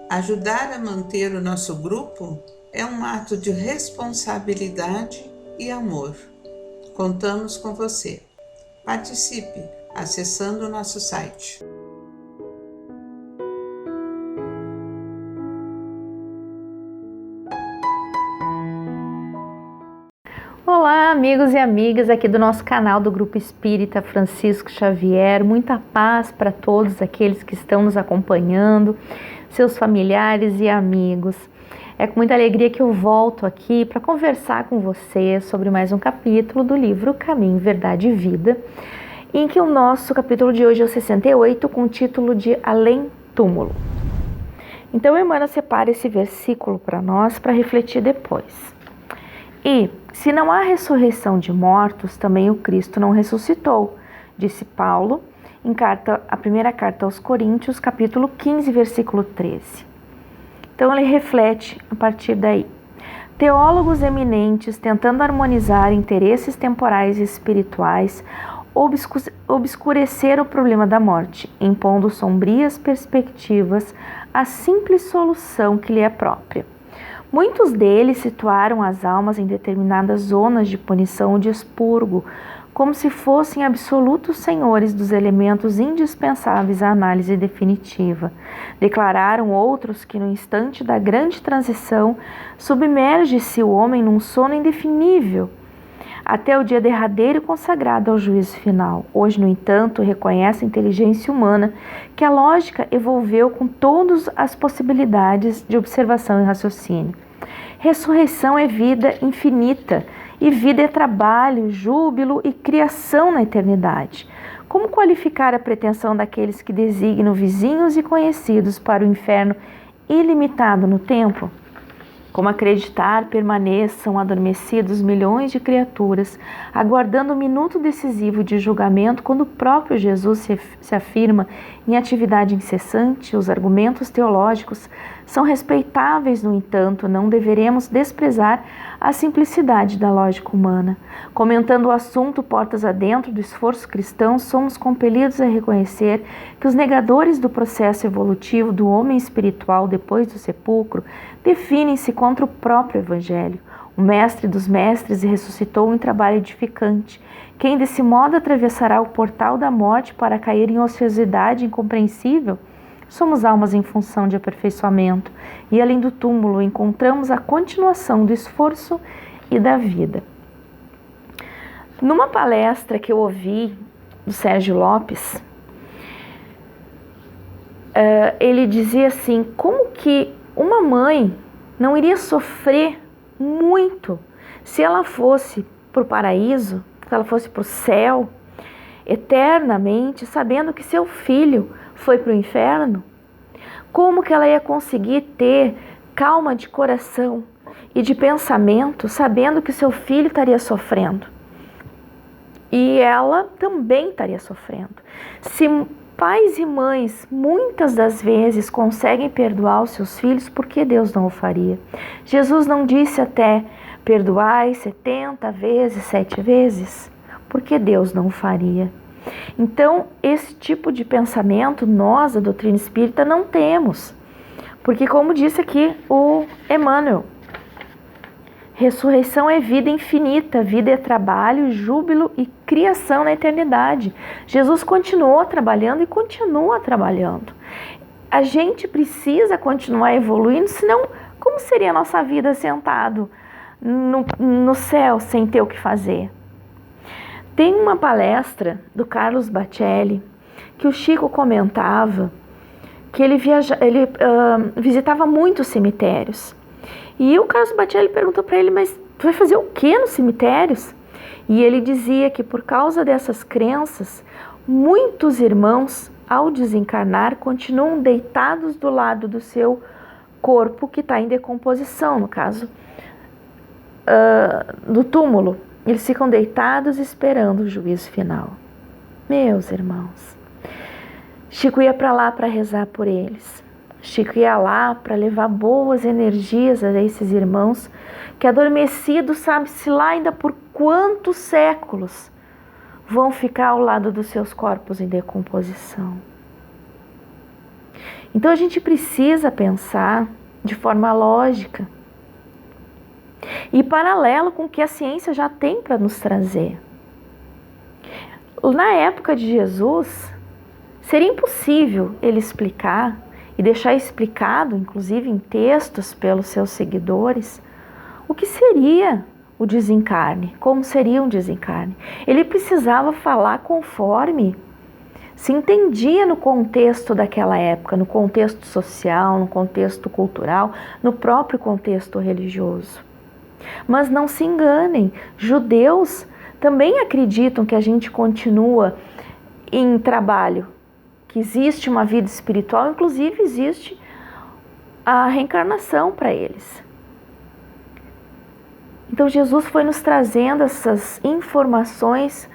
Ajudar a manter o nosso grupo é um ato de responsabilidade e amor. Contamos com você. Participe acessando o nosso site. Olá, amigos e amigas aqui do nosso canal do Grupo Espírita Francisco Xavier. Muita paz para todos aqueles que estão nos acompanhando, seus familiares e amigos. É com muita alegria que eu volto aqui para conversar com você sobre mais um capítulo do livro Caminho, Verdade e Vida, em que o nosso capítulo de hoje é o 68, com o título de Além Túmulo. Então, Emmanuel separa esse versículo para nós para refletir depois. E, se não há ressurreição de mortos, também o Cristo não ressuscitou, disse Paulo em a primeira carta aos Coríntios, capítulo 15, versículo 13. Então ele reflete a partir daí. Teólogos eminentes, tentando harmonizar interesses temporais e espirituais, obscureceram o problema da morte, impondo sombrias perspectivas à simples solução que lhe é própria. Muitos deles situaram as almas em determinadas zonas de punição ou de expurgo, como se fossem absolutos senhores dos elementos indispensáveis à análise definitiva. Declararam outros que no instante da grande transição submerge-se o homem num sono indefinível, até o dia derradeiro consagrado ao juízo final. Hoje, no entanto, reconhece a inteligência humana que a lógica evolveu com todas as possibilidades de observação e raciocínio. Ressurreição é vida infinita, e vida é trabalho, júbilo e criação na eternidade. Como qualificar a pretensão daqueles que designam vizinhos e conhecidos para o inferno ilimitado no tempo? Como acreditar permaneçam adormecidos milhões de criaturas, aguardando o minuto decisivo de julgamento, quando o próprio Jesus se afirma em atividade incessante? Os argumentos teológicos são respeitáveis, no entanto, não deveremos desprezar a simplicidade da lógica humana. Comentando o assunto portas adentro do esforço cristão, somos compelidos a reconhecer que os negadores do processo evolutivo do homem espiritual depois do sepulcro definem-se contra o próprio Evangelho. O mestre dos mestres ressuscitou em trabalho edificante. Quem desse modo atravessará o portal da morte para cair em ociosidade incompreensível? Somos almas em função de aperfeiçoamento, e além do túmulo encontramos a continuação do esforço e da vida. Numa palestra que eu ouvi do Sérgio Lopes, ele dizia assim, como que uma mãe não iria sofrer muito se ela fosse para o paraíso, se ela fosse para o céu, eternamente, sabendo que seu filho foi para o inferno? Como que ela ia conseguir ter calma de coração e de pensamento, sabendo que seu filho estaria sofrendo? E ela também estaria sofrendo. Se pais e mães, muitas das vezes, conseguem perdoar os seus filhos, por que Deus não o faria? Jesus não disse até, perdoai 70 vezes, 7 vezes? Por que Deus não o faria? Então, esse tipo de pensamento, nós, da doutrina espírita, não temos. Porque, como disse aqui o Emmanuel, ressurreição é vida infinita, vida é trabalho, júbilo e criação na eternidade. Jesus continuou trabalhando e continua trabalhando. A gente precisa continuar evoluindo, senão como seria a nossa vida sentado no céu sem ter o que fazer? Tem uma palestra do Carlos Bacelli que o Chico comentava que ele visitava muitos cemitérios. E o Carlos Bacelli perguntou para ele, mas tu vai fazer o que nos cemitérios? E ele dizia que por causa dessas crenças, muitos irmãos, ao desencarnar, continuam deitados do lado do seu corpo que está em decomposição, no caso do túmulo. Eles ficam deitados esperando o juízo final. Meus irmãos, Chico ia para lá para rezar por eles. Chico ia lá para levar boas energias a esses irmãos que, adormecidos, sabe-se lá ainda por quantos séculos, vão ficar ao lado dos seus corpos em decomposição. Então a gente precisa pensar de forma lógica e paralelo com o que a ciência já tem para nos trazer. Na época de Jesus, seria impossível ele explicar e deixar explicado, inclusive em textos pelos seus seguidores, o que seria o desencarne, como seria um desencarne. Ele precisava falar conforme se entendia no contexto daquela época, no contexto social, no contexto cultural, no próprio contexto religioso. Mas não se enganem, judeus também acreditam que a gente continua em trabalho, que existe uma vida espiritual, inclusive existe a reencarnação para eles. Então Jesus foi nos trazendo essas informações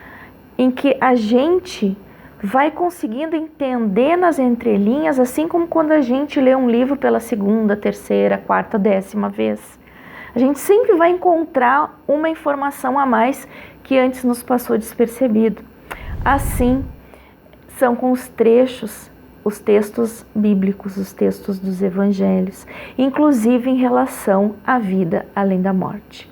em que a gente vai conseguindo entender nas entrelinhas, assim como quando a gente lê um livro pela segunda, terceira, quarta, 10ª vez. A gente sempre vai encontrar uma informação a mais que antes nos passou despercebido. Assim são com os trechos, os textos bíblicos, os textos dos evangelhos, inclusive em relação à vida além da morte.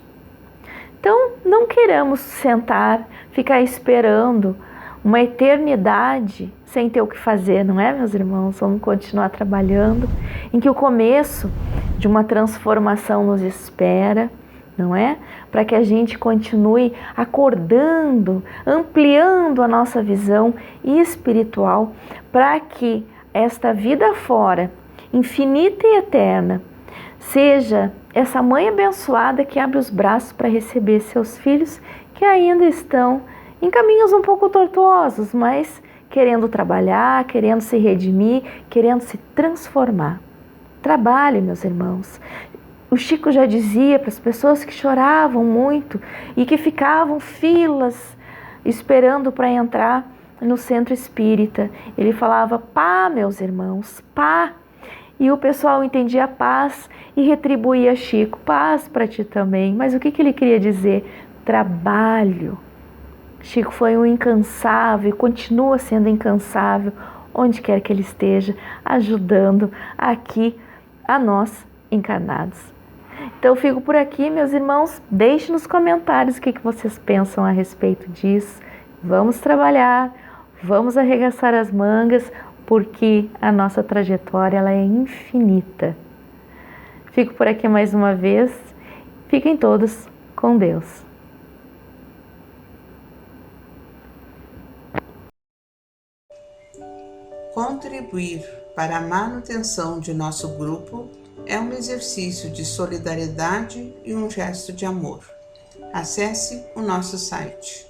Então, não queremos sentar, ficar esperando uma eternidade sem ter o que fazer, não é, meus irmãos? Vamos continuar trabalhando, em que o começo de uma transformação nos espera, não é? Para que a gente continue acordando, ampliando a nossa visão espiritual, para que esta vida fora, infinita e eterna, seja essa mãe abençoada que abre os braços para receber seus filhos que ainda estão em caminhos um pouco tortuosos, mas querendo trabalhar, querendo se redimir, querendo se transformar. Trabalhe, meus irmãos. O Chico já dizia para as pessoas que choravam muito e que ficavam filas esperando para entrar no centro espírita. Ele falava: pá, meus irmãos, pá. E o pessoal entendia paz e retribuía Chico: paz para ti também. Mas o que ele queria dizer? Trabalho. Chico foi um incansável e continua sendo incansável, onde quer que ele esteja, ajudando aqui a nós encarnados. Então eu fico por aqui, meus irmãos. Deixe nos comentários o que vocês pensam a respeito disso. Vamos trabalhar, vamos arregaçar as mangas, porque a nossa trajetória ela é infinita. Fico por aqui mais uma vez. Fiquem todos com Deus. Contribuir para a manutenção de nosso grupo é um exercício de solidariedade e um gesto de amor. Acesse o nosso site